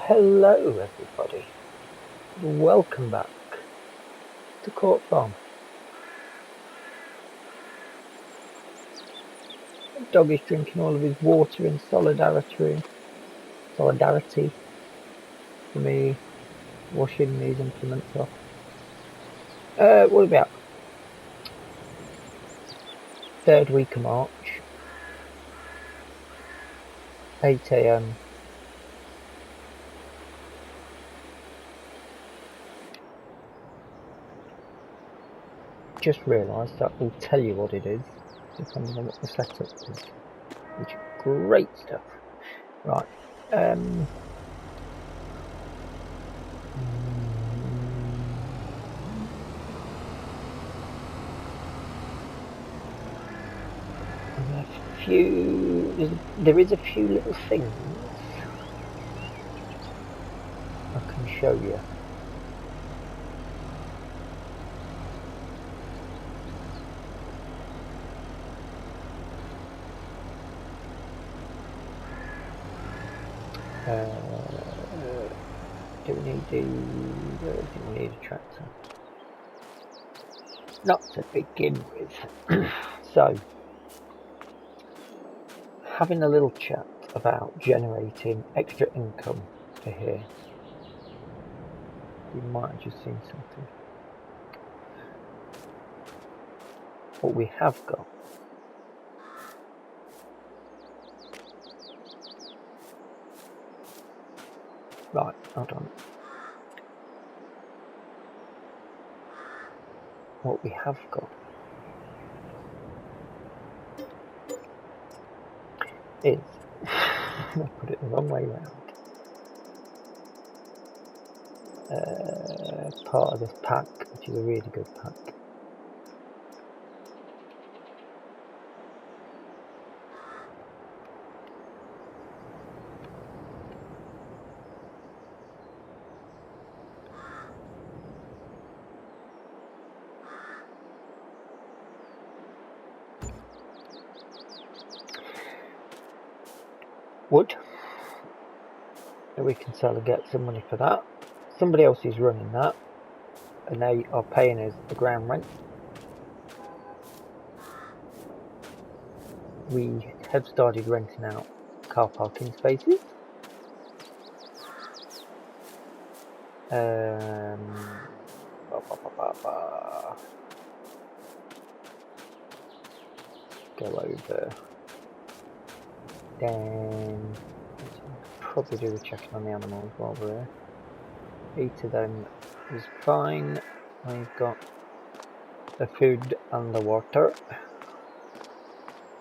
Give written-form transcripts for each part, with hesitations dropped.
Hello everybody, welcome back to Court Farm. The dog is drinking all of his water in solidarity for me washing these implements off. What about 3rd week of March, 8 AM. Just realised that will tell you what it is depending on what the setup is, which is great stuff. Right. There is a few little things I can show you. Do we need a tractor? Not to begin with. So, having a little chat about generating extra income for here. You might have just seen something. What we have got right, hold on. What we have got is I put it the wrong way around. Part of this pack, which is a really good pack. Wood. And we can sell and get some money for that. Somebody else is running that, and they are paying us the ground rent. We have started renting out car parking spaces. Go over. Then probably do the checking on the animals while we're there. Each of them is fine. I've got the food and the water.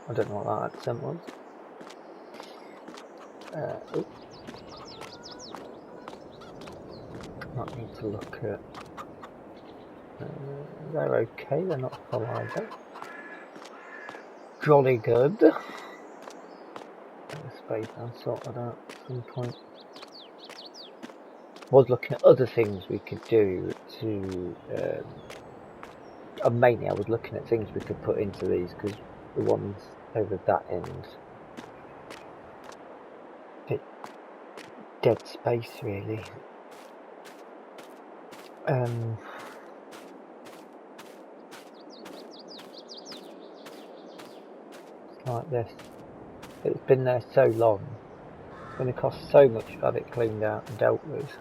I don't know what that accent was. Might need to look at. They're okay. They're not full either. Jolly good. The space I'll sort that out at some point. Was looking at other things we could do to. Mainly, I was looking at things we could put into these because the ones over that end, bit dead space really. Like this. It's been there so long. It's going to cost so much to have it cleaned out and dealt with.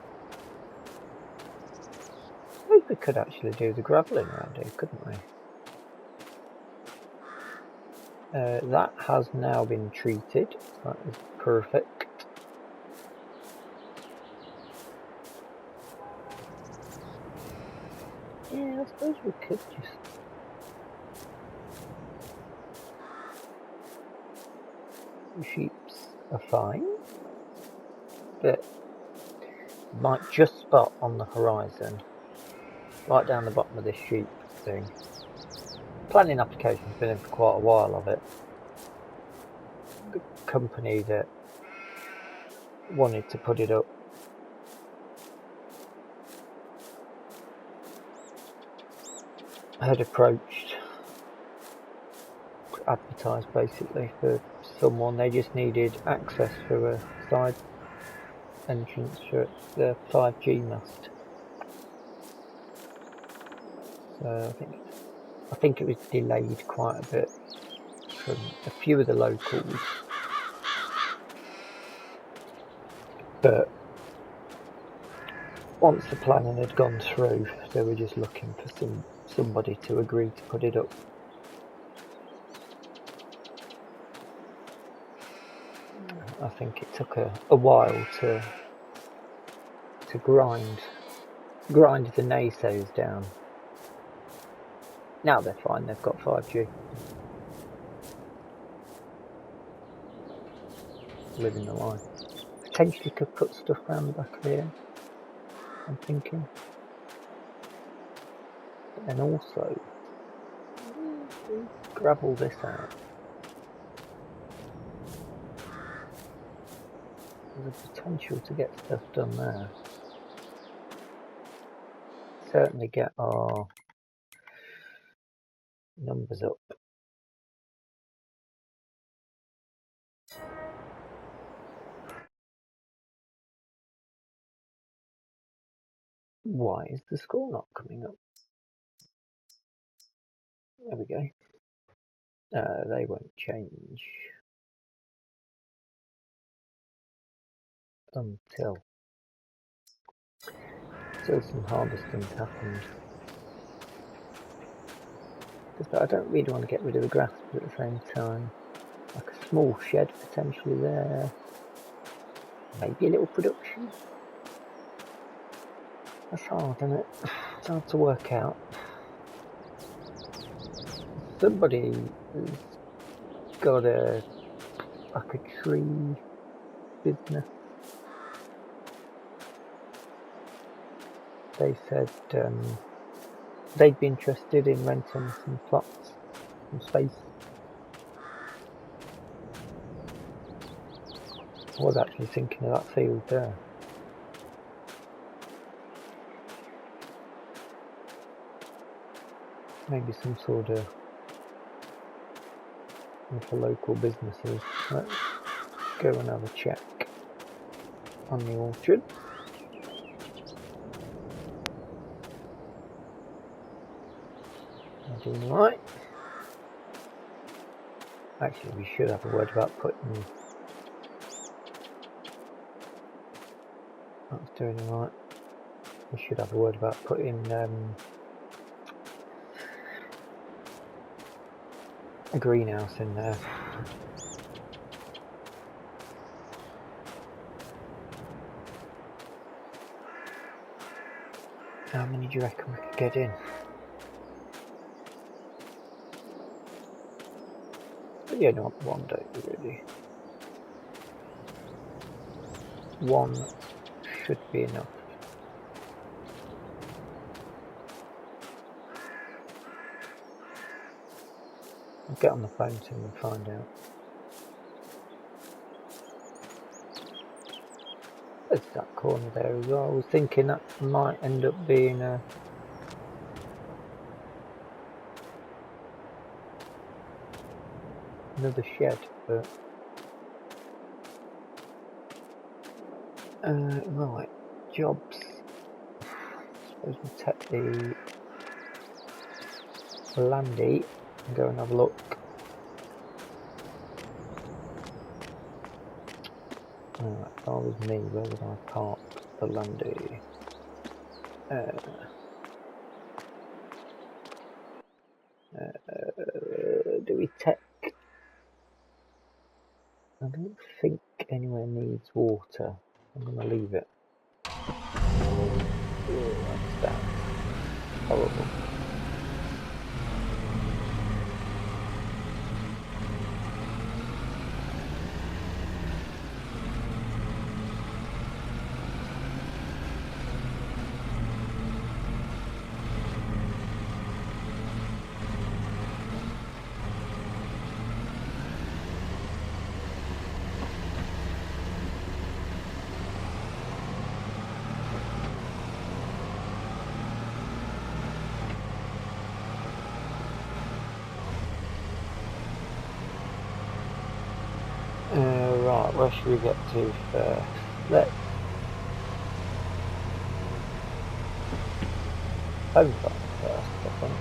I think we could actually do the gravelling around here, couldn't we? That has now been treated. That is perfect. Yeah, I suppose we could just... The sheeps are fine. But might just spot on the horizon, right down the bottom of this sheep thing. Planning application's been in for quite a while of it. The company that wanted to put it up had approached, advertised basically for someone. They just needed access for a side entrance for the 5G mast. So I think it was delayed quite a bit from a few of the locals, but once the planning had gone through, they were just looking for somebody to agree to put it up. I think it took a while to grind the naysayers down. Now they're fine, they've got 5G. Living the life. Potentially could put stuff around the back of here, I'm thinking. And also, gravel this out. There's a potential to get stuff done there. Certainly get our numbers up. Why is the score not coming up? There we go. They won't change until some harvesting's happened. Because I don't really want to get rid of the grass, but at the same time, like a small shed potentially there. Maybe a little production. That's hard, isn't it? It's hard to work out. Somebody has got a tree business. They said they'd be interested in renting some plots, some space. I was actually thinking of that field there. Maybe some sort of for local businesses. Let's go and have a check on the orchard. I'm doing right. Actually, we should have a word about putting. That's doing right. We should have a word about putting a greenhouse in there. How many do you reckon we could get in? But yeah, not one, don't you, really? One should be enough. I'll get on the phone to him and find out. There's that corner there as well. I was thinking that might end up being another shed, but right, jobs. I suppose we'll take the landy and go and have a look. Alright, if I was me, where would I park the landy? Do we take? I don't think anywhere needs water. I'm going to leave it. That's horrible. Right, where should we get to first? Let's home farm first, I think.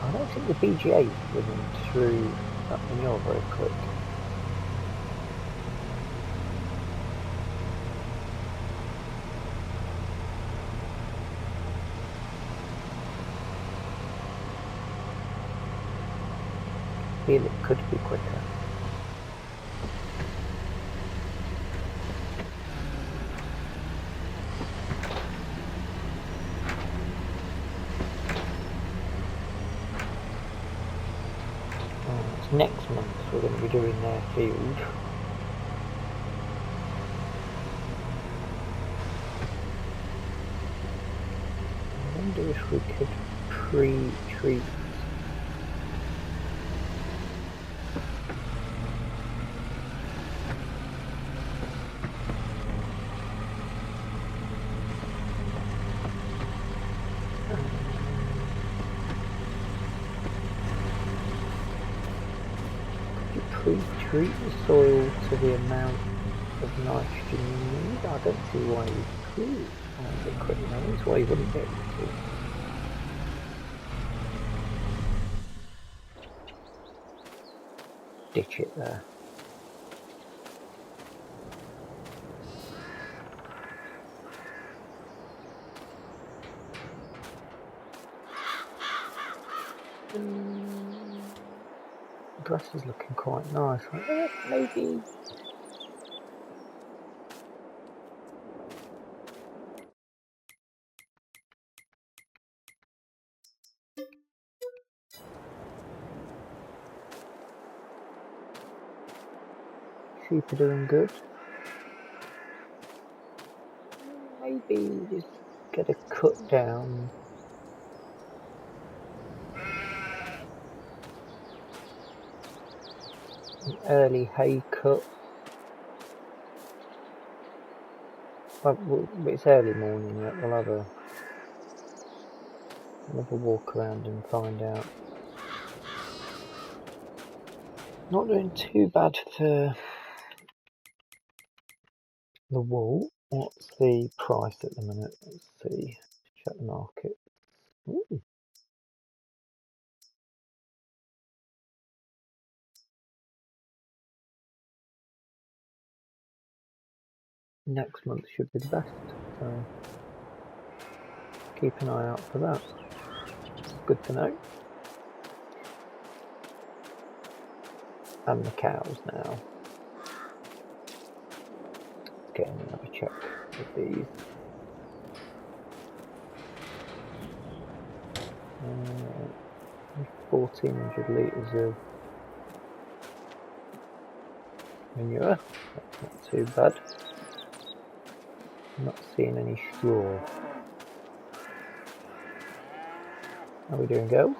I don't think the BGA is running through that manure very quick. I feel it could be quicker. Next month we're going to be doing their field. I wonder if we could pre-treat. Pre-treat the soil to the amount of nitrogen you need. I don't see why you could. That's why you wouldn't be able to. Ditch it there. The grass is looking quite nice. Maybe. Sheep are doing good. Maybe just get a cut down. An early hay cut. Well, it's early morning yet. We'll have a walk around and find out. Not doing too bad for the wool. What's the price at the minute? Let's see. Check the market. Ooh. Next month should be the best. So keep an eye out for that. Good to know. And the cows now. Let's get in and have a check with these. 1400 litres of manure. That's not too bad. I'm not seeing any straw. How are we doing, girls?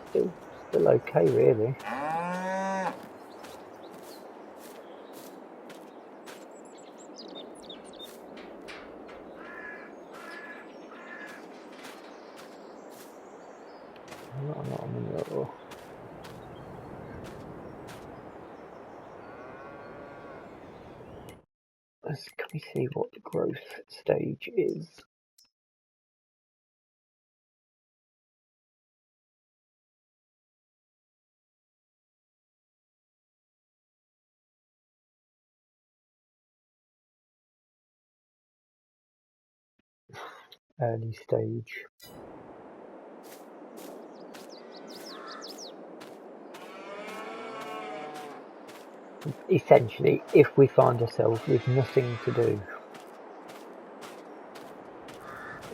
Still okay, really. Not a manure. Can we see what the growth stage is? Early stage. Essentially, if we find ourselves with nothing to do,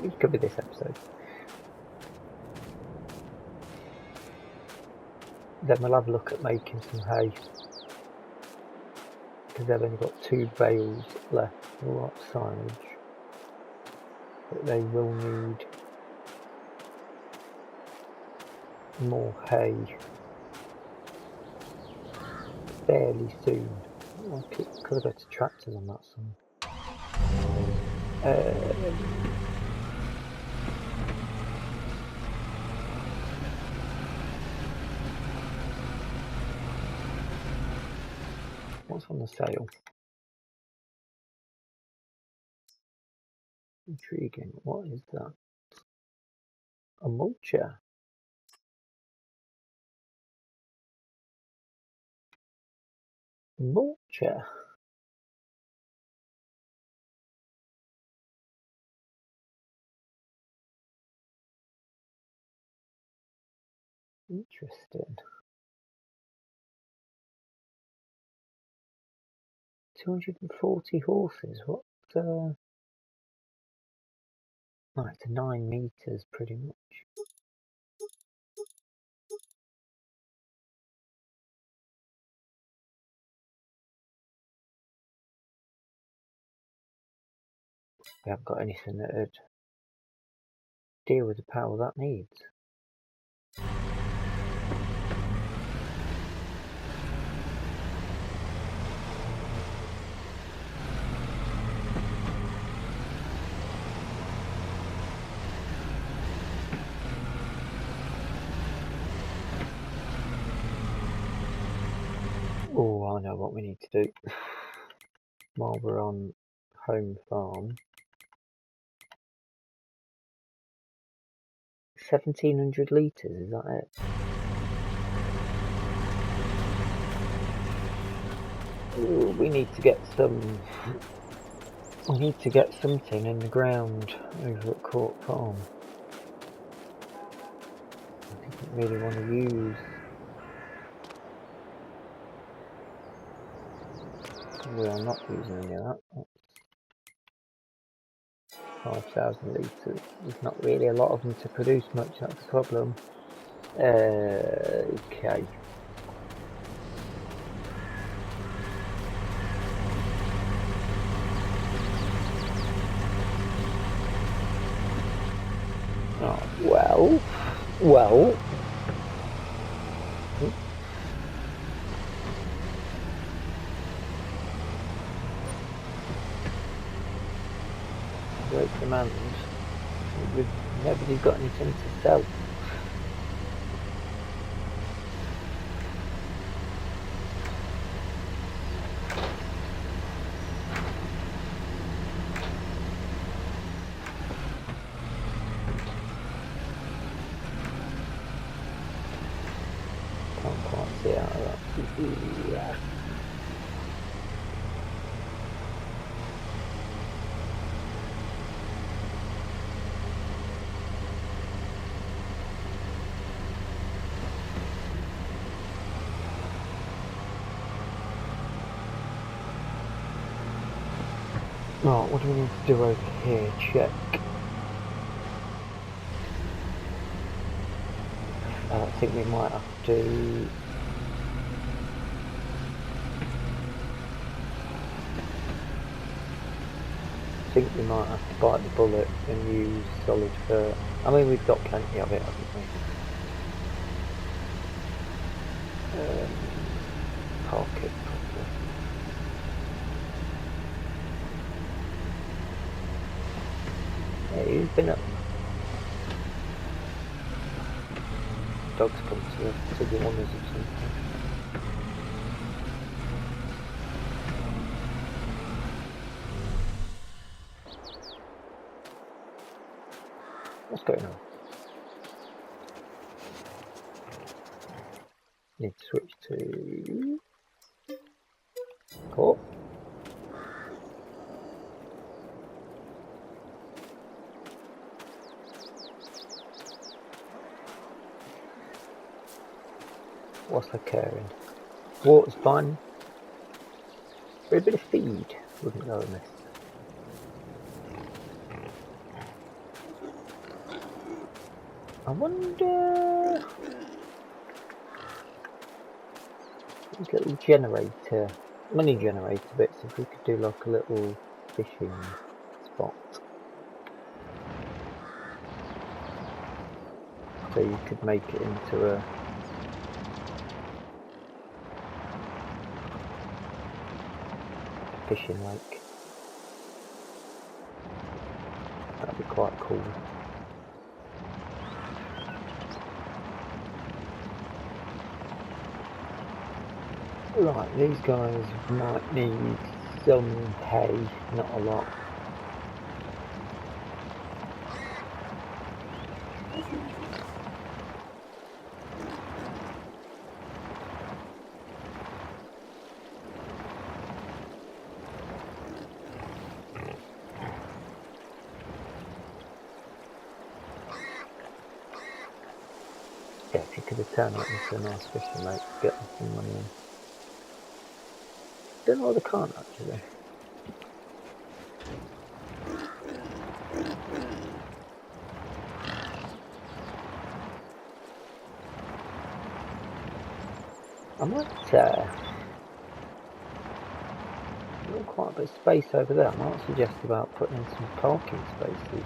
it could be this episode, then we'll have a look at making some hay, because they've only got 2 bales left, all that silage, but they will need more hay fairly soon. I could have got tractors on that side. What's on the sale? Intriguing. What is that? A mulcher. Mulcher. Interesting. 240 horses. What? Oh, it's 9 meters, pretty much. We haven't got anything that would deal with the power that needs. Oh, I know what we need to do. While we're on home farm. 1700 litres, is that it? Ooh, we need to get some. We need to get something in the ground over at Court Farm. I didn't really want to use. We are not using any of that. That's 5,000 litres. There's not really a lot of them to produce much, that's the problem. Okay. Oh, well. Great demand. Nobody's got anything to sell. Can't quite see out of that. Yeah. Right, what do we need to do over here? Check. I think we might have to. I think we might have to bite the bullet and use solid fert. I mean, we've got plenty of it, haven't we? Park it properly. Hey, who's been up? Dogs come to the owners or something. What's going on? Need to switch to Court. What's occurring? Water's fine. For a bit of feed wouldn't go amiss. I wonder. These little generator, money generator bits, if we could do like a little fishing spot. So you could make it into a fishing lake. That'd be quite cool. Right, these guys might need some hay, not a lot. Yeah, if you could have turned that into a nice fishing lake, get some money in. Don't know what they can't actually. I might, got quite a bit of space over there. I might suggest about putting in some parking spaces.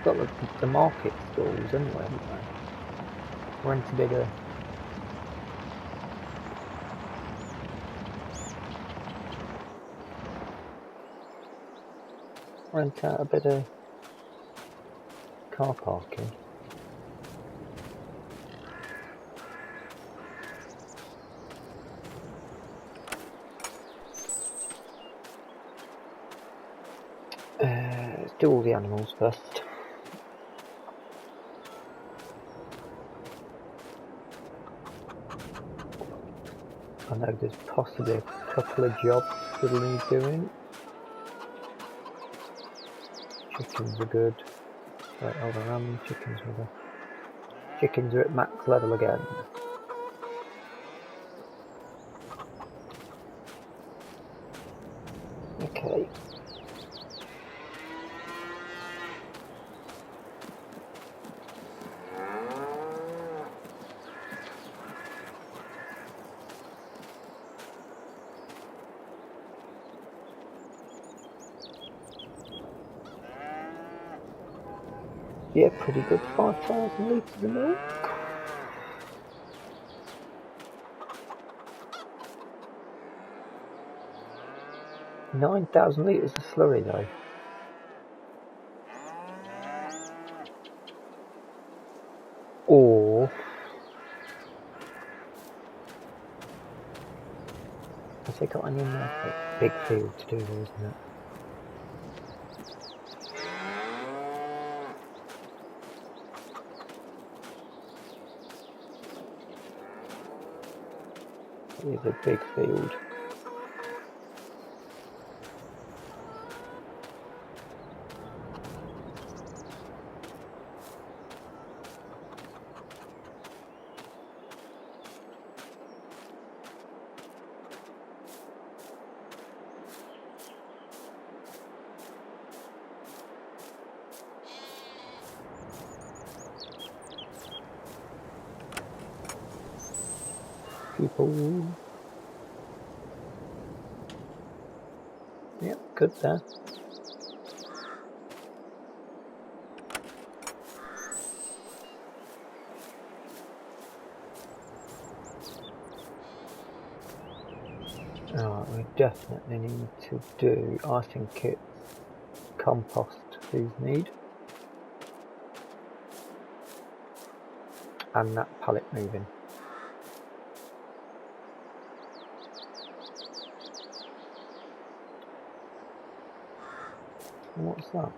Got the market stalls anyway, haven't they? Rent a bigger. Rent out a bit of car parking. Let's do all the animals first. I know there's possibly a couple of jobs that'll need doing. Chickens are good. Wait, hold on, how many chickens were there? Chickens are at max level again. Okay. Yeah, pretty good. 5,000 litres of milk. 9,000 litres of slurry though. Or has they got any more big field to do there, isn't it? It is a big field. People. Yep, good there. Alright, we definitely need to do, I think it's compost these need. And that pallet moving. What's that?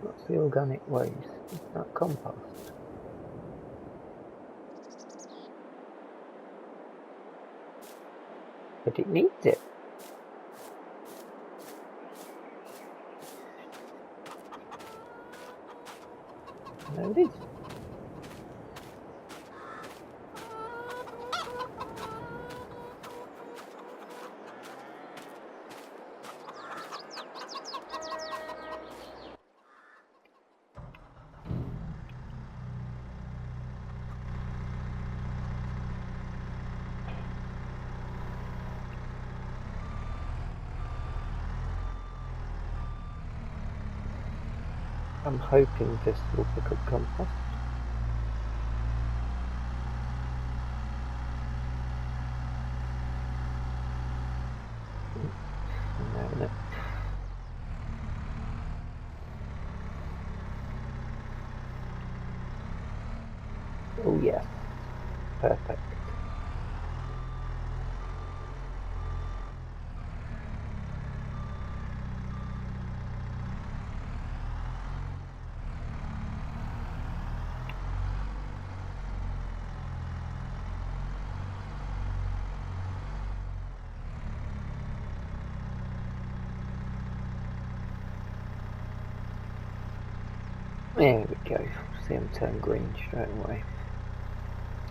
That's the organic waste. Is that compost? But it needs it. No, it is. I'm hoping this will pick up compost. No. Oh yes, perfect. There we go. See them turn green straight away.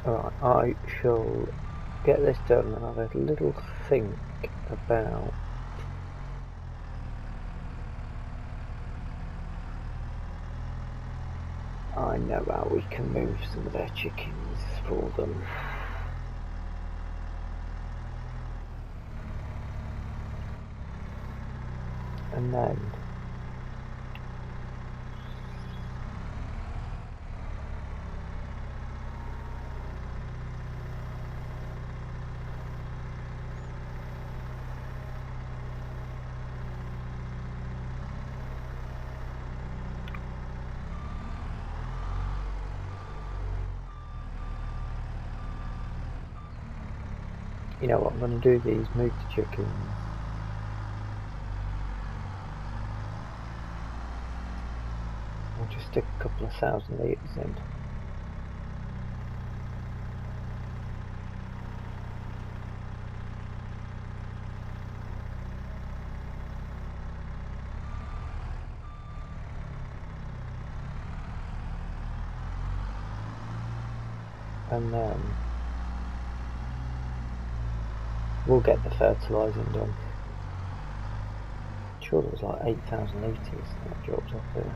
Alright, I shall get this done and have a little think about I know how we can move some of their chickens for them. And then you know what I'm going to do, these move the chickens. I'll just stick a couple of 1,000 litres in. And then we'll get the fertilising done. I'm sure there was like 8,000 litres that dropped off here.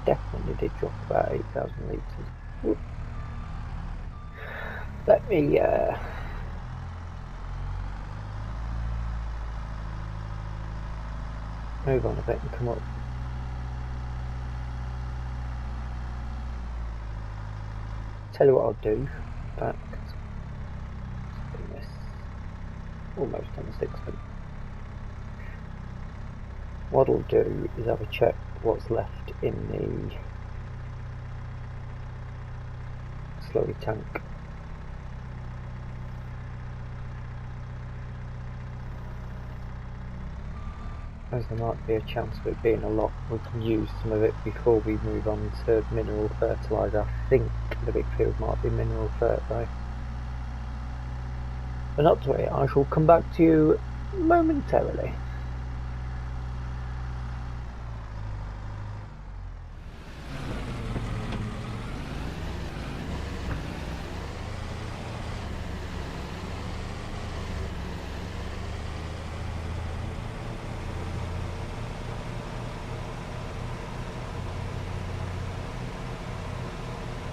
Definitely did drop about 8,000 litres. Let me move on a bit and come up. Tell you what I'll do. In fact, spin this almost on the 6th. What I'll do is have a check what's left in the slurry tank. As there might be a chance of it being a lot, we can use some of it before we move on to mineral fertiliser. I think the big field might be mineral fert though. But not to worry, I shall come back to you momentarily.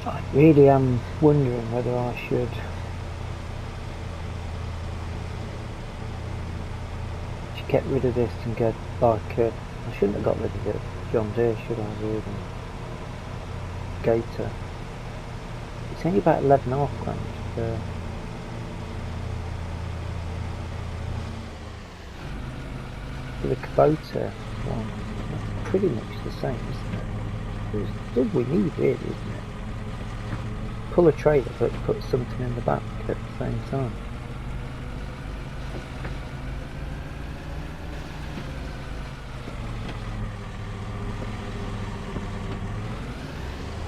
I really am wondering whether I should get rid of this and get like I shouldn't have got rid of the John Deere, should I really? Gator. It's only about 11.5 grand for the Kubota one. That's pretty much the same, isn't it? It's all we need really, isn't it? Pull a trailer but put something in the back at the same time.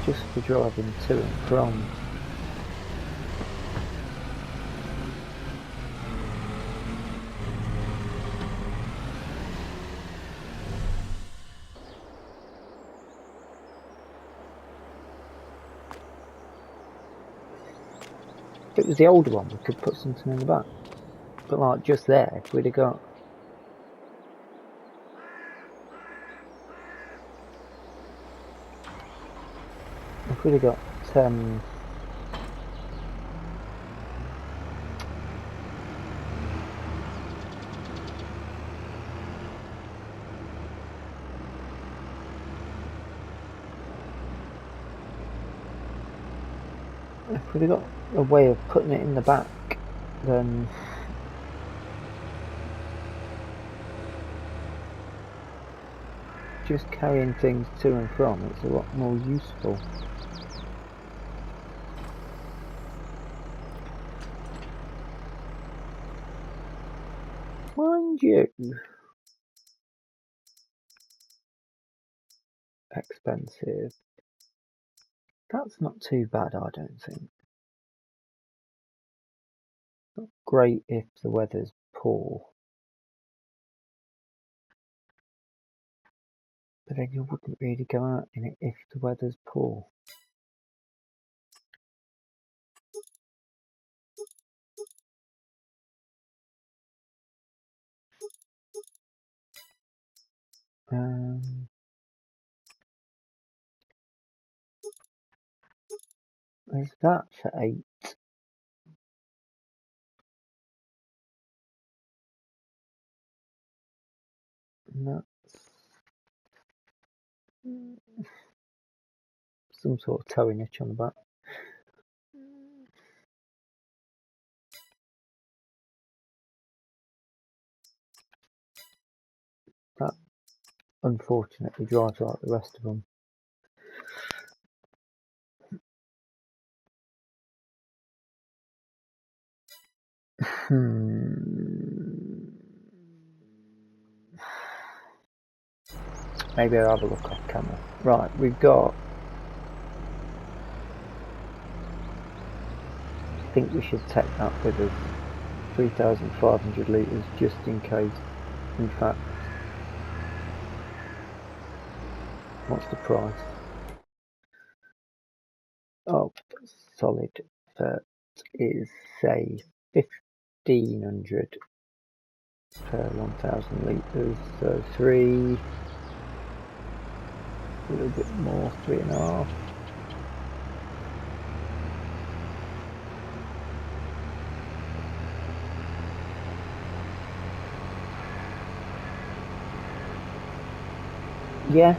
Just for driving to and from. If it was the older one, we could put something in the back. But like just there, if we'd have got if we'd have got a way of putting it in the back, then just carrying things to and from, it's a lot more useful. Mind you, expensive. That's not too bad, I don't think. Not great if the weather's poor. But then you wouldn't really go out in it if the weather's poor. There's that for 8. And that's some sort of towing hitch on the back. That unfortunately drives like the rest of them. Maybe I'll have a look off camera. Right, we've got... I think we should take that with us. 3,500 litres just in case. In fact, what's the price? Oh, solid Fert is, say, 1,500 per 1,000 litres, so 3, a little bit more, 3.5. Yeah,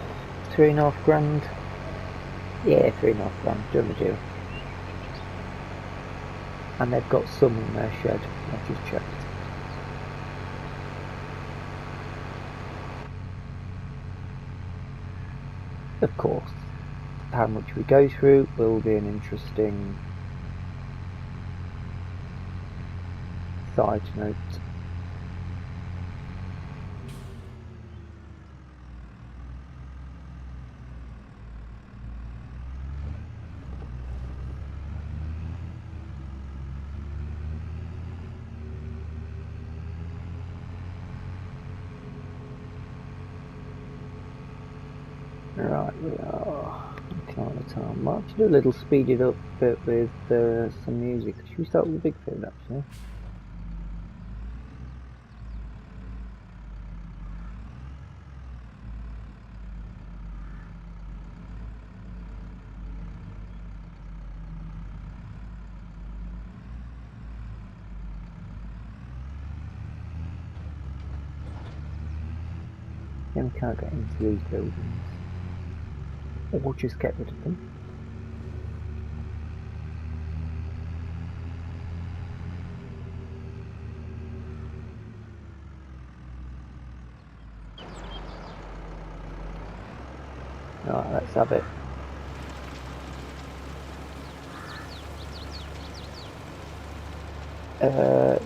3.5 grand. Yeah, 3.5 grand, done the deal. And they've got some in their shed, I've just checked. Of course, how much we go through will be an interesting side note. Right, we are looking at the time. Might have to do a little speeded up bit with some music. Should we start with the big food actually? Then we can't get into these buildings. Or we'll just get rid of them. Alright, let's have it.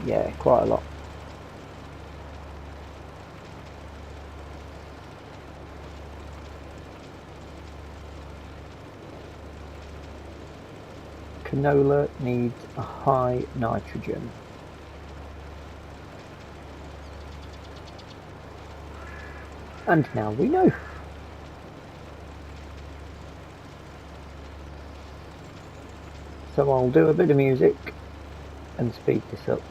Yeah, quite a lot. Canola needs a high nitrogen. And now we know. So I'll do a bit of music and speed this up.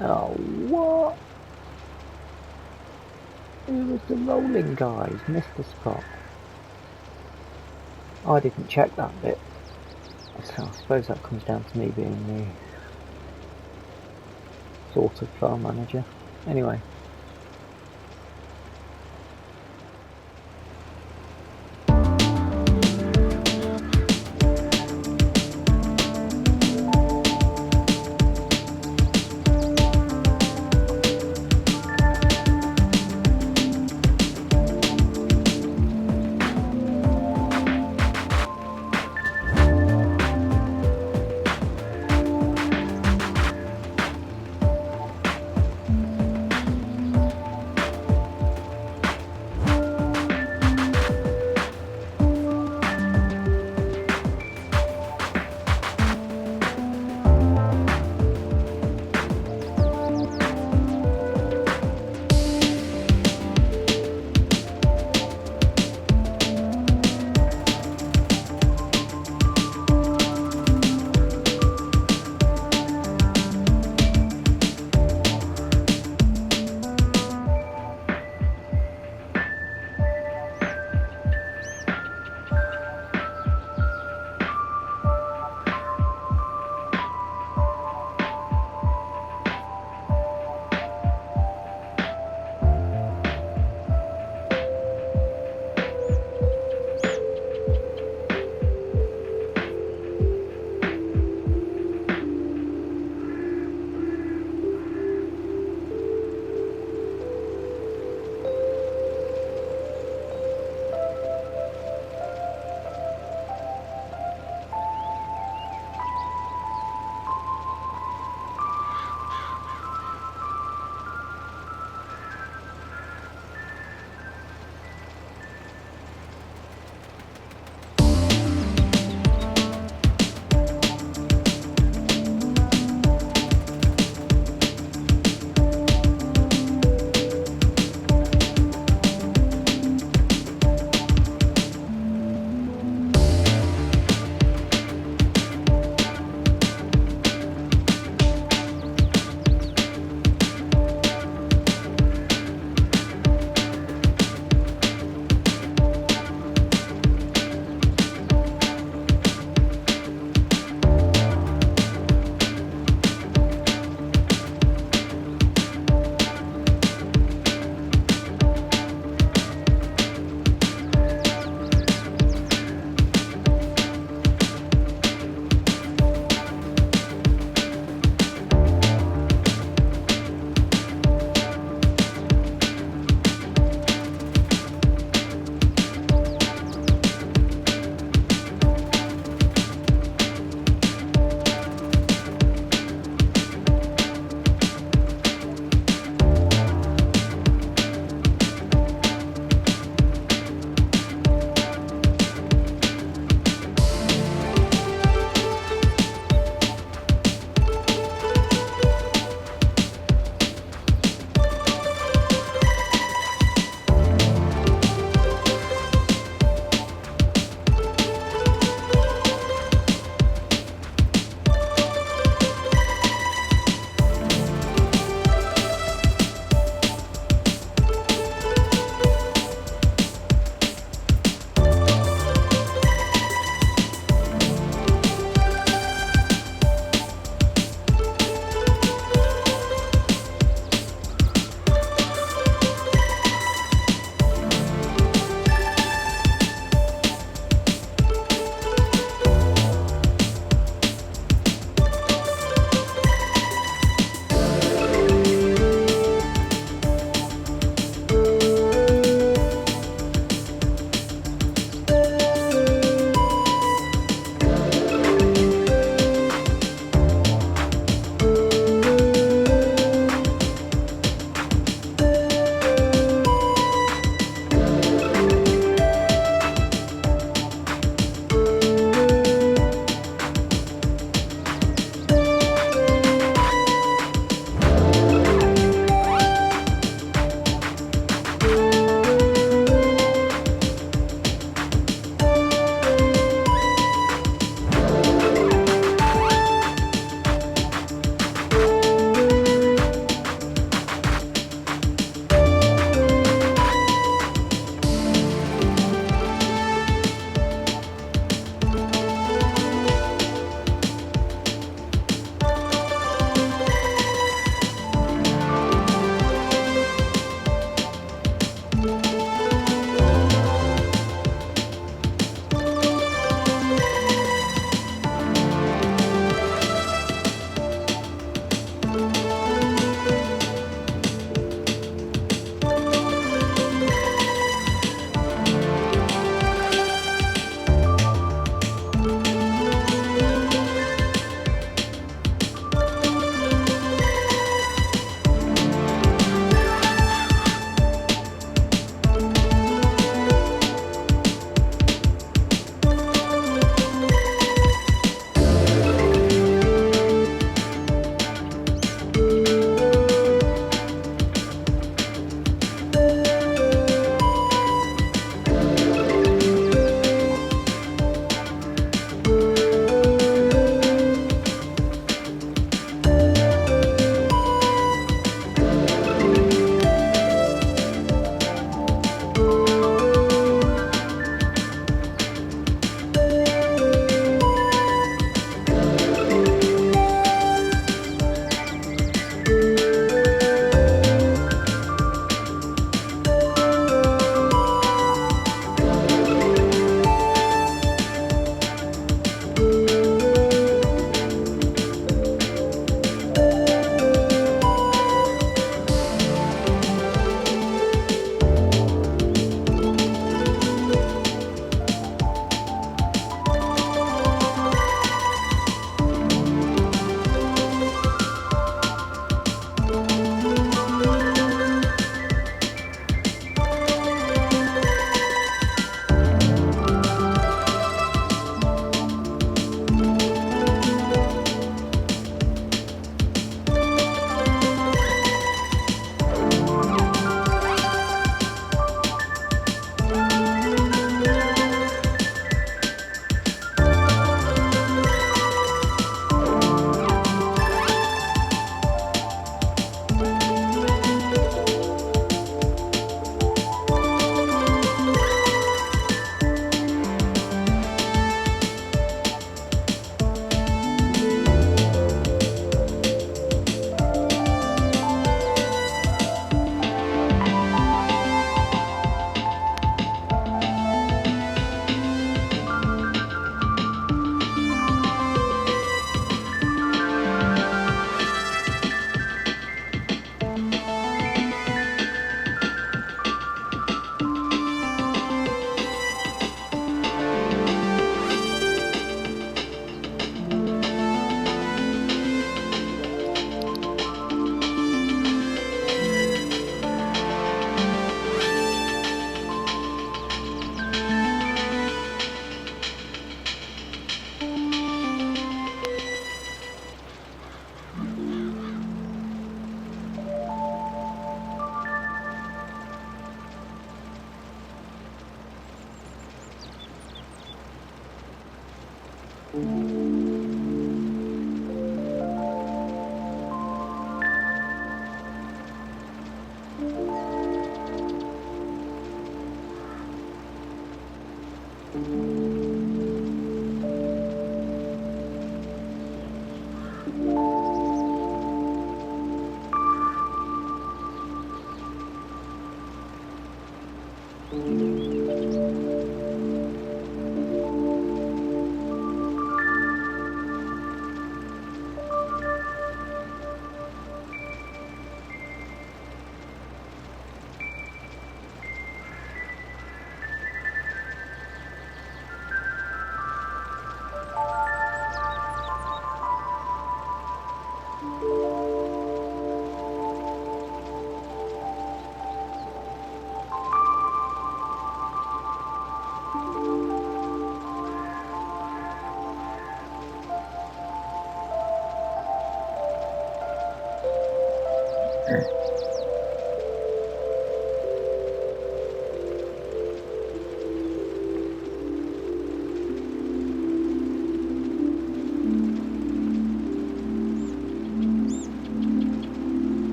Oh, what? It was the rolling guys, missed the spot. I didn't check that bit. So I suppose that comes down to me being the sort of farm manager. Anyway.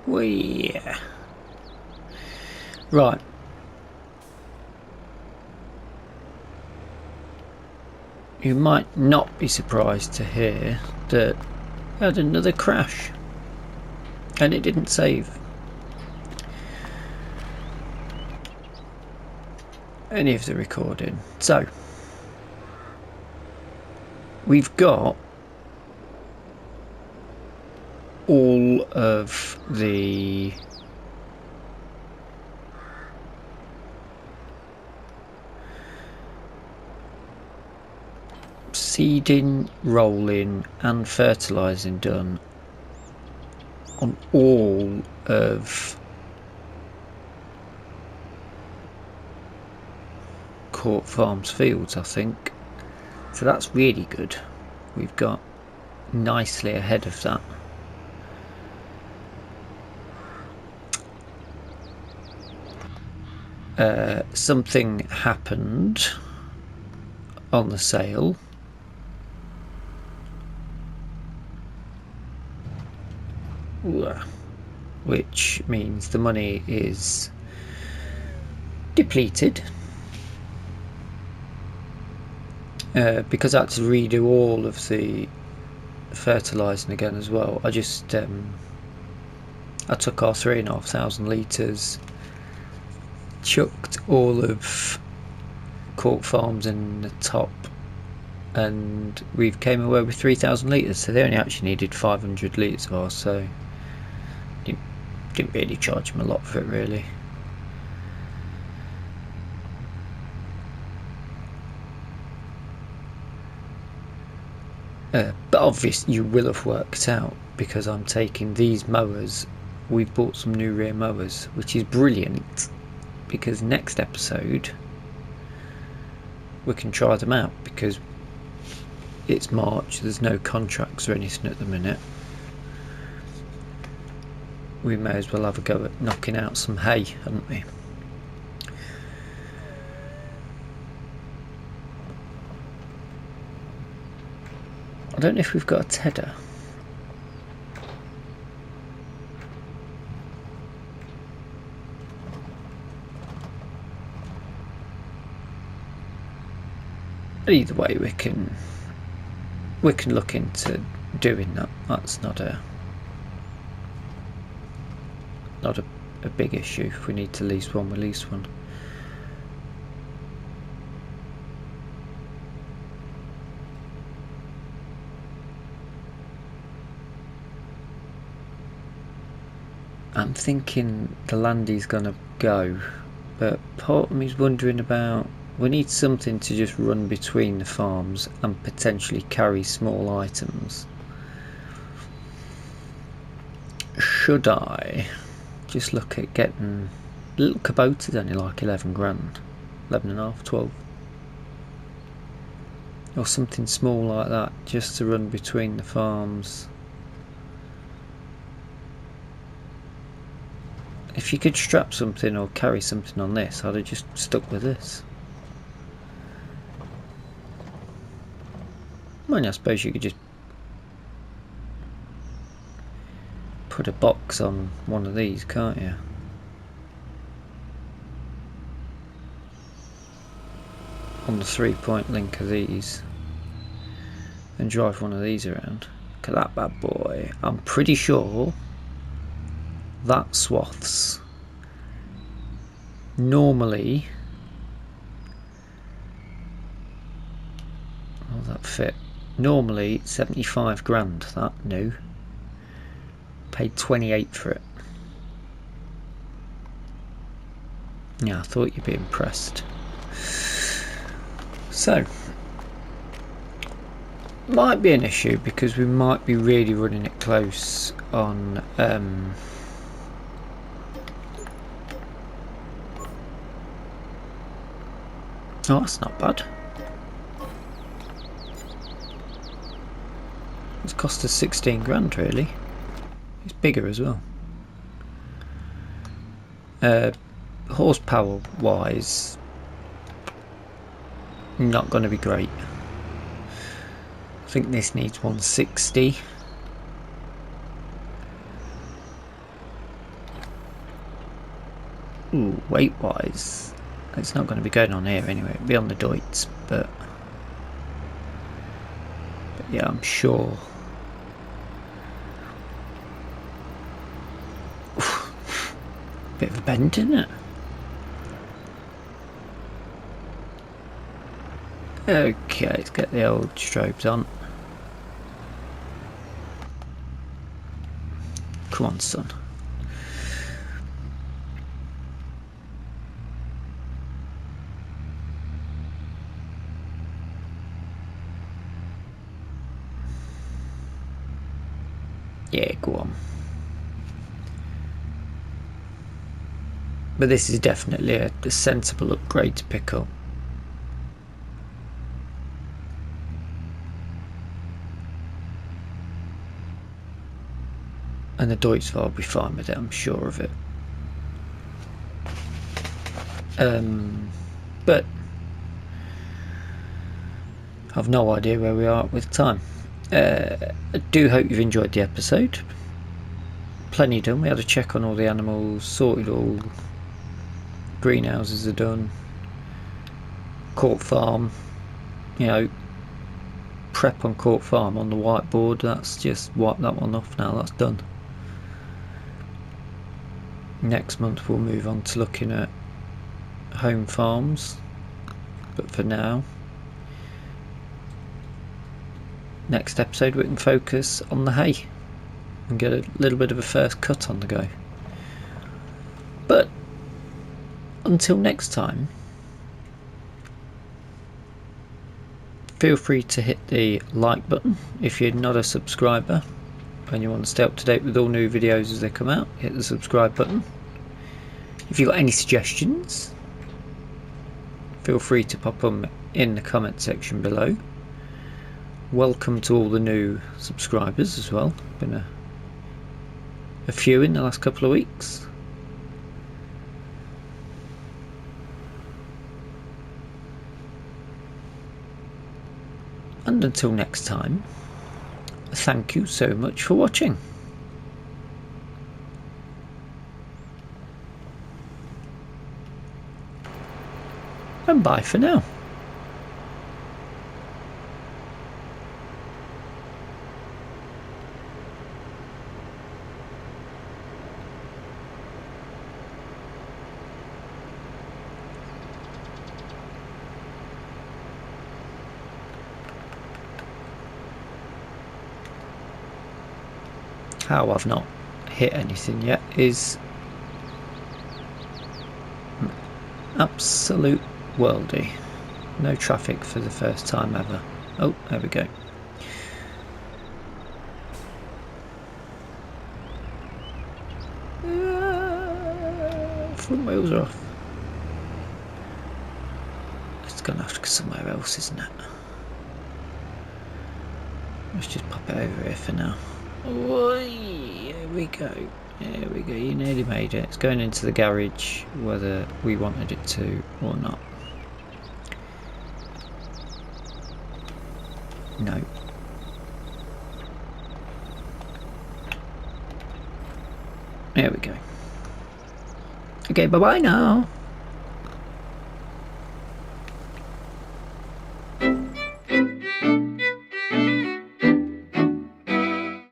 Well, yeah. Right. You might not be surprised to hear that I had another crash and it didn't save any of the recording. So we've got all of the seeding, rolling and fertilising done on all of Court Farms fields, I think. So that's really good. We've got nicely ahead of that. Something happened on the sale which means the money is depleted because I had to redo all of the fertilising again as well. I just I took our 3,500 litres, chucked all of Court Farms in the top, and we've came away with 3,000 litres, so they only actually needed 500 litres or so. Didn't really charge them a lot for it really. But obviously you will have worked out, because I'm taking these mowers, we've bought some new rear mowers, which is brilliant, because next episode we can try them out, because it's March, there's no contracts or anything at the minute. We may as well have a go at knocking out some hay, haven't we? I don't know if we've got a tedder. Either way, we can look into doing that. That's not a big issue. If we need to lease one, we'll lease one. I'm thinking the Landy's gonna go, but part of me's wondering about, we need something to just run between the farms and potentially carry small items. should I just look at getting a little Kubota's only like 11 grand, 11 and a half, 12, or something small like that, just to run between the farms. If you could strap something or carry something on this, I'd have just stuck with this. I suppose you could just put a box on one of these, can't you? On the 3-point link of these, and drive one of these around. Look at that bad boy. I'm pretty sure that swaths normally, oh, that fit, normally 75 grand, that new. Paid 28 for it. Yeah, I thought you'd be impressed. So, might be an issue because we might be really running it close on oh, that's not bad. It's cost us 16 grand really. It's bigger as well. Horsepower wise, not going to be great. I think this needs 160. Ooh, weight wise, it's not going to be going on here anyway. It'll be on the Deutz, but yeah, I'm sure. Bit of a bend, isn't it? Okay, let's get the old strobes on. Come on, son. Yeah, go on. But this is definitely a sensible upgrade to pick up. And the Deutz will be fine with it, I'm sure of it. But I've no idea where we are with time. I do hope you've enjoyed the episode. Plenty done. We had a check on all the animals, sorted all greenhouses are done, Court Farm, you know, prep on Court Farm on the whiteboard. That's just wiped that one off now. That's done. Next month we'll move on to looking at home farms, but for now, next episode we can focus on the hay and get a little bit of a first cut on the go. But until next time, feel free to hit the like button if you're not a subscriber and you want to stay up to date with all new videos as they come out. Hit the subscribe button. If you've got any suggestions, feel free to pop them in the comment section below. Welcome to all the new subscribers as well. Been a few in the last couple of weeks. And until next time, thank you so much for watching. And bye for now. How I've not hit anything yet is absolute worldy. No traffic for the first time ever. Oh, there we go. Front wheels are off. It's gonna have to go somewhere else, isn't it? Let's just pop it over here for now. Here we go. There we go. You nearly made it. It's going into the garage, whether we wanted it to or not. No. There we go. Okay, bye-bye now.